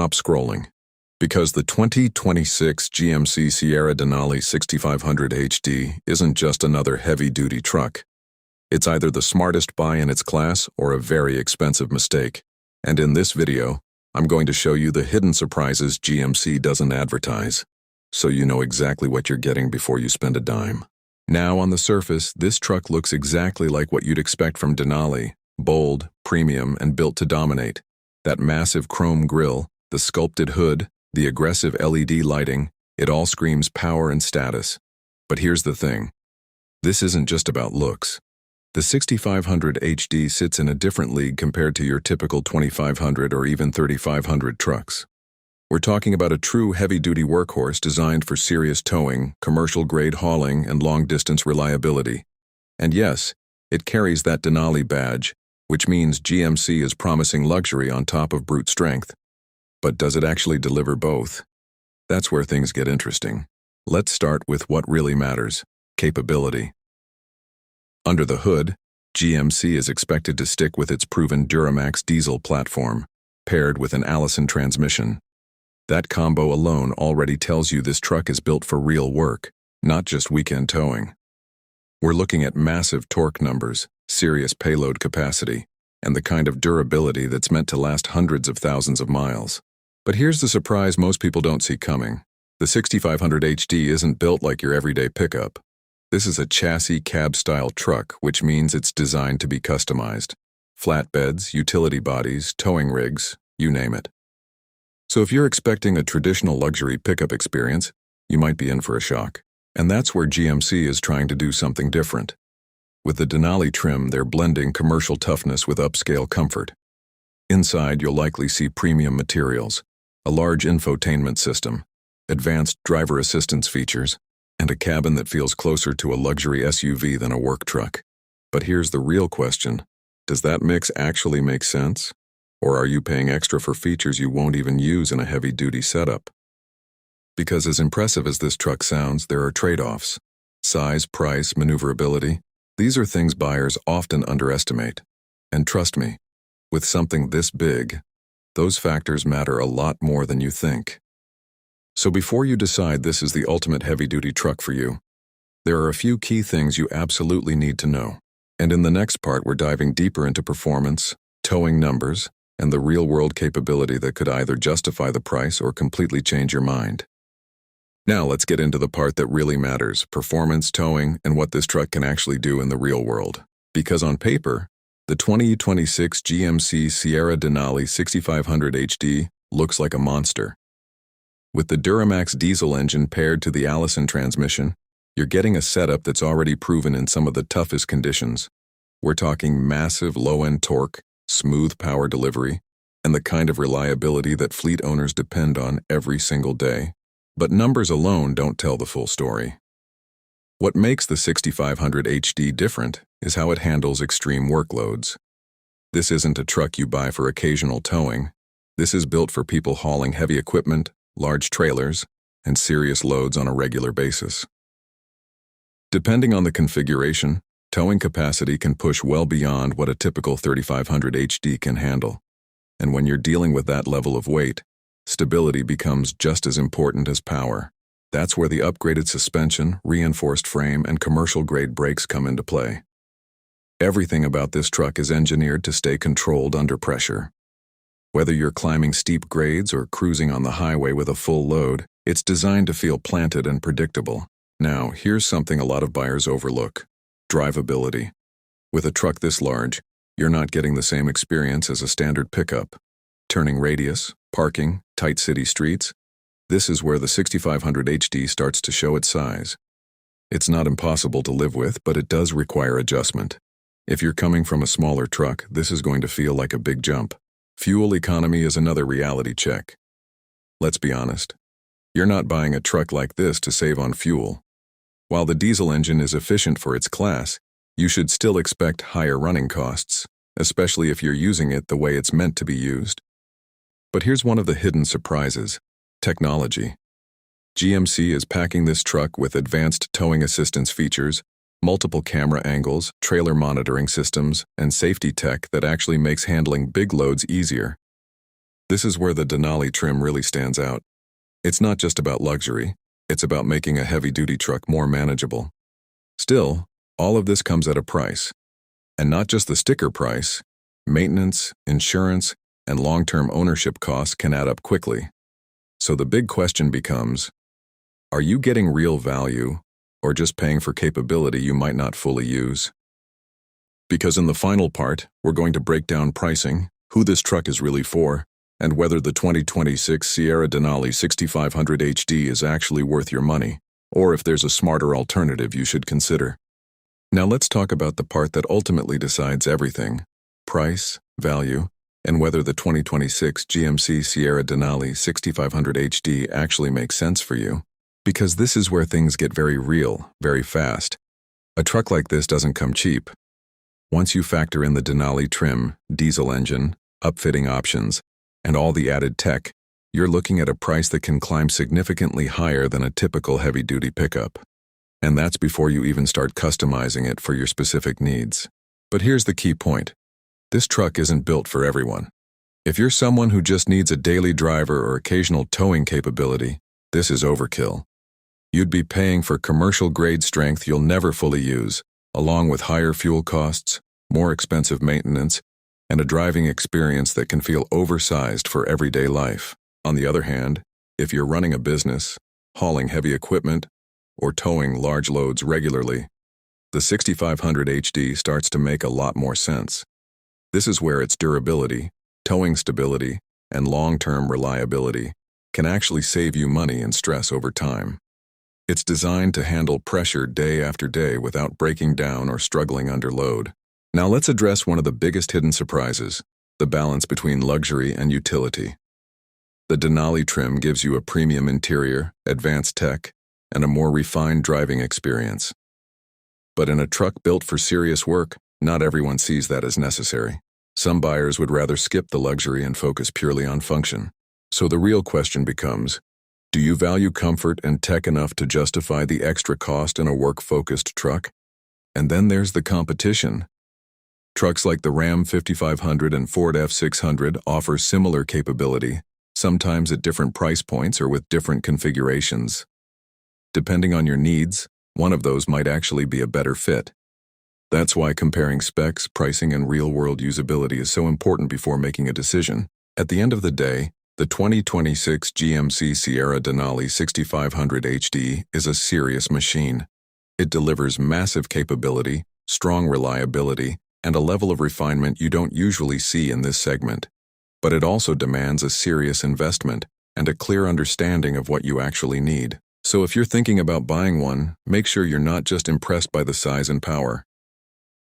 stop scrolling. Because the 2026 GMC Sierra Denali 6500 HD isn't just another heavy-duty truck. It's either the smartest buy in its class or a very expensive mistake. And in this video, I'm going to show you the hidden surprises GMC doesn't advertise, so you know exactly what you're getting before you spend a dime. Now, on the surface, this truck looks exactly like what you'd expect from Denali: bold, premium, and built to dominate. That massive chrome grille, the sculpted hood, the aggressive LED lighting, it all screams power and status. But here's the thing. This isn't just about looks. The 6500 HD sits in a different league compared to your typical 2500 or even 3500 trucks. We're talking about a true heavy-duty workhorse designed for serious towing, commercial-grade hauling, and long-distance reliability. And yes, it carries that Denali badge, which means GMC is promising luxury on top of brute strength. But does it actually deliver both? That's where things get interesting. Let's start with what really matters: capability. Under the hood, GMC is expected to stick with its proven Duramax diesel platform, paired with an Allison transmission. That combo alone already tells you this truck is built for real work, not just weekend towing. We're looking at massive torque numbers, serious payload capacity, and the kind of durability that's meant to last hundreds of thousands of miles. But here's the surprise most people don't see coming. The 6500 HD isn't built like your everyday pickup. This is a chassis cab-style truck, which means it's designed to be customized. Flatbeds, utility bodies, towing rigs, you name it. So if you're expecting a traditional luxury pickup experience, you might be in for a shock. And that's where GMC is trying to do something different. With the Denali trim, they're blending commercial toughness with upscale comfort. Inside, you'll likely see premium materials, a large infotainment system, advanced driver assistance features, and a cabin that feels closer to a luxury SUV than a work truck. But here's the real question. Does that mix actually make sense? Or are you paying extra for features you won't even use in a heavy-duty setup? Because as impressive as this truck sounds, there are trade-offs. Size, price, maneuverability. These are things buyers often underestimate. And trust me, with something this big, those factors matter a lot more than you think. So before you decide this is the ultimate heavy-duty truck for you, there are a few key things you absolutely need to know. And in the next part, we're diving deeper into performance, towing numbers, and the real-world capability that could either justify the price or completely change your mind. Now let's get into the part that really matters: performance, towing, and what this truck can actually do in the real world. Because on paper, the 2026 GMC Sierra Denali 6500 HD looks like a monster. With the Duramax diesel engine paired to the Allison transmission, you're getting a setup that's already proven in some of the toughest conditions. We're talking massive low-end torque, smooth power delivery, and the kind of reliability that fleet owners depend on every single day. But numbers alone don't tell the full story. What makes the 6500 HD different is how it handles extreme workloads. This isn't a truck you buy for occasional towing. This is built for people hauling heavy equipment, large trailers, and serious loads on a regular basis. Depending on the configuration, towing capacity can push well beyond what a typical 3500 HD can handle. And when you're dealing with that level of weight, stability becomes just as important as power. That's where the upgraded suspension, reinforced frame, and commercial-grade brakes come into play. Everything about this truck is engineered to stay controlled under pressure. Whether you're climbing steep grades or cruising on the highway with a full load, it's designed to feel planted and predictable. Now, here's something a lot of buyers overlook: drivability. With a truck this large, you're not getting the same experience as a standard pickup. Turning radius, parking, tight city streets, this is where the 6500 HD starts to show its size. It's not impossible to live with, but it does require adjustment. If you're coming from a smaller truck, this is going to feel like a big jump. Fuel economy is another reality check. Let's be honest. You're not buying a truck like this to save on fuel. While the diesel engine is efficient for its class, you should still expect higher running costs, especially if you're using it the way it's meant to be used. But here's one of the hidden surprises: technology. GMC is packing this truck with advanced towing assistance features, multiple camera angles, trailer monitoring systems, and safety tech that actually makes handling big loads easier. This is where the Denali trim really stands out. It's not just about luxury, it's about making a heavy-duty truck more manageable. Still, all of this comes at a price. And not just the sticker price, maintenance, insurance, and long-term ownership costs can add up quickly. So the big question becomes, are you getting real value or just paying for capability you might not fully use? Because in the final part, we're going to break down pricing, who this truck is really for, and whether the 2026 Sierra Denali 6500 HD is actually worth your money, or if there's a smarter alternative you should consider. Now let's talk about the part that ultimately decides everything: price, value, and whether the 2026 GMC Sierra Denali 6500 HD actually makes sense for you. Because this is where things get very real, very fast. A truck like this doesn't come cheap. Once you factor in the Denali trim, diesel engine, upfitting options, and all the added tech, you're looking at a price that can climb significantly higher than a typical heavy-duty pickup. And that's before you even start customizing it for your specific needs. But here's the key point. This truck isn't built for everyone. If you're someone who just needs a daily driver or occasional towing capability, this is overkill. You'd be paying for commercial-grade strength you'll never fully use, along with higher fuel costs, more expensive maintenance, and a driving experience that can feel oversized for everyday life. On the other hand, if you're running a business, hauling heavy equipment, or towing large loads regularly, the 6500 HD starts to make a lot more sense. This is where its durability, towing stability, and long-term reliability can actually save you money and stress over time. It's designed to handle pressure day after day without breaking down or struggling under load. Now let's address one of the biggest hidden surprises: the balance between luxury and utility. The Denali trim gives you a premium interior, advanced tech, and a more refined driving experience. But in a truck built for serious work, not everyone sees that as necessary. Some buyers would rather skip the luxury and focus purely on function. So the real question becomes, do you value comfort and tech enough to justify the extra cost in a work-focused truck? And then there's the competition. Trucks like the Ram 5500 and Ford F600 offer similar capability, sometimes at different price points or with different configurations. Depending on your needs, one of those might actually be a better fit. That's why comparing specs, pricing, and real-world usability is so important before making a decision. At the end of the day, the 2026 GMC Sierra Denali 6500 HD is a serious machine. It delivers massive capability, strong reliability, and a level of refinement you don't usually see in this segment. But it also demands a serious investment and a clear understanding of what you actually need. So if you're thinking about buying one, make sure you're not just impressed by the size and power.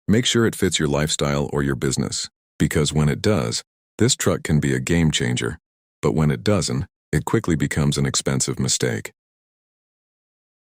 Make sure it fits your lifestyle or your business, because when it does, this truck can be a game changer. But when it doesn't, it quickly becomes an expensive mistake.